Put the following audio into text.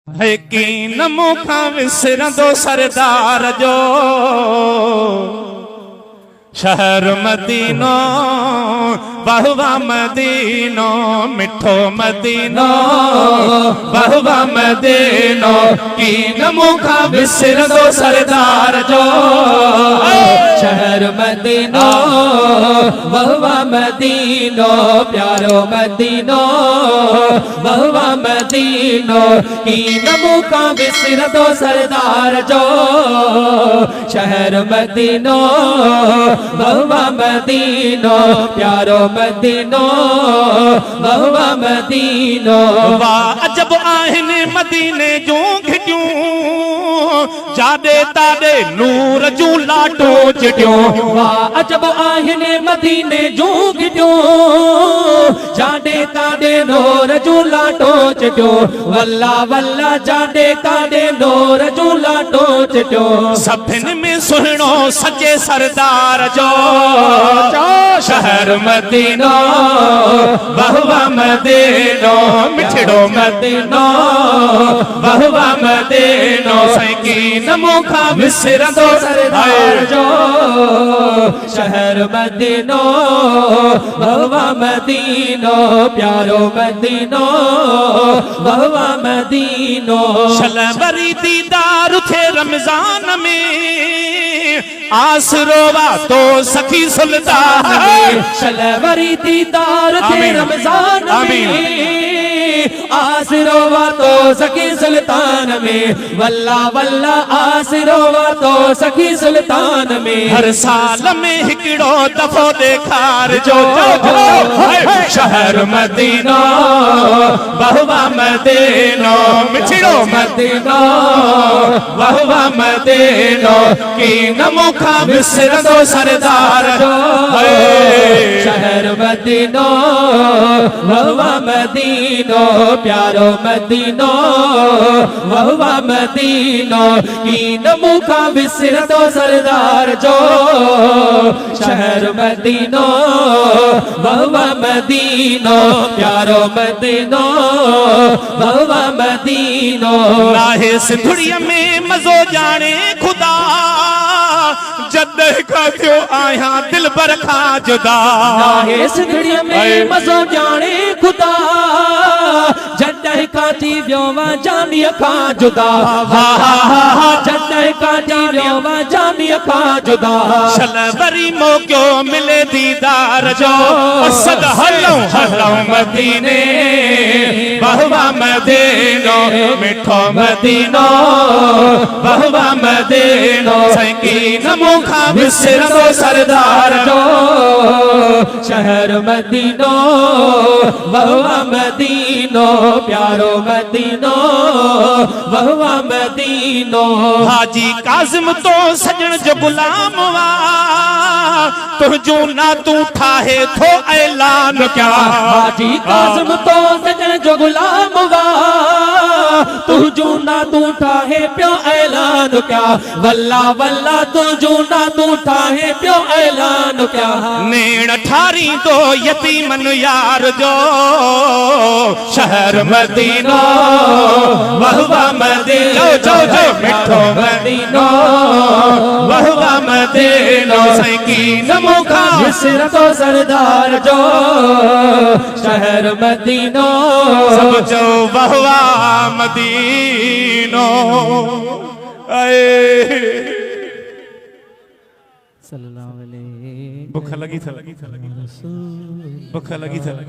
यकीन मुखा विसरंदो सरदार जो शहर मदीनो बहुवा मदीनो मिठो मदीनो बहुवा मदीनो कीन मुखा विसरंदो सरदार जो शहर मदीनो बहुवा मदीनो प्यारो मदीनो बहुवा मदीनो कीन मुखा विसरंदो सरदार जो शहर मदीनो बहुवा मदीनो प्यारो मदीनो बहुवा मदीनो। वाह अजब आहिनि मदीने जूं घिटियूं जाॾे ताॾे नूर जूं लाटूं चिटियूं। वाह अजब आहिनि मदीने जूं घिटियूं जाॾे ताॾे नूर जूं लाटूं चिटियूं। वल्ला वल्ला जाॾे ताॾे नूर जूं लाटूं चिटियूं। सभिनि में सुहिणो सचे सरदार जो शहर मदीनो बहुवा मदीनो मिठड़ो मदीनो बहुवा मदीनो सकीन मुखा विसरंदो सरदार जो शहर मदीनो बहुवा मदीनो प्यारो मदीनो बहुवा मदीनो। शलवरी दीदार थे रमजान में आसरोवा तो सखी सुल्तान में। शलवरी दीदार थे रमजान में आसरोवा तो सखी सुल्तान में। वल्ला वल्ला आसरोवा तो सखी सुल्तान में। हर साल में हिकड़ो दफो देखार जो शहर मदीनो बहुवा मदीनो मिठड़ो मदीनो बहुवा मदीनो कीन मुखा विसरंदो सरदार जो शहर मदीनो बहुवा मदीनो प्यारो मदीनो बहुवा मदीनो कीन मुखा विसरंदो सरदार जो शहर मदीनो बहुवा मदीनो प्यारो मदीनो बहुवा मदीनो। लाहे सिंधुड़िया में मज़ो जाने खुदा जद का थियो आया दिल बर खा जुदा। लाहे सिंधुड़िया में मज़ो जाने खुदा जद का थी व्योवा जानिया खा जुदा। जद का थी व्योवा जानिया खा जुदा। शलवरी मौक़ो मिले दीदार जो असद हलऊं हलऊं मदीने बहुवा मदीनो मिठो मदीनो बहुवा मदीनो सकीन मुखा विसरंदो सरदार जो शहर मदीनो बहुवा मदीनो प्यारो मदीनो बहुवा मदीनो। हाजी काज़िम तो सजण जो गुलाम वा तुझो ना तू ठाहे थो ऐलान क्या। हाजी काज़िम तो सजण जो गुलाम वा तुझो ना तू ठाहे पियो ऐलान क्या। वल्ला वल्ला तुझो ना तू ठाहे पियो ऐलान क्या। नेण ठारी तो यतीमन यार जो शहर मदीनो बहुवा मदीनो जो मिठो मदीनो बहुवा मदीनो सकीन मुखा विसरंदो सरदार जो शहर मदीनो सब जो बहुवा मदीनो। भूख लगी था भूख लगी था।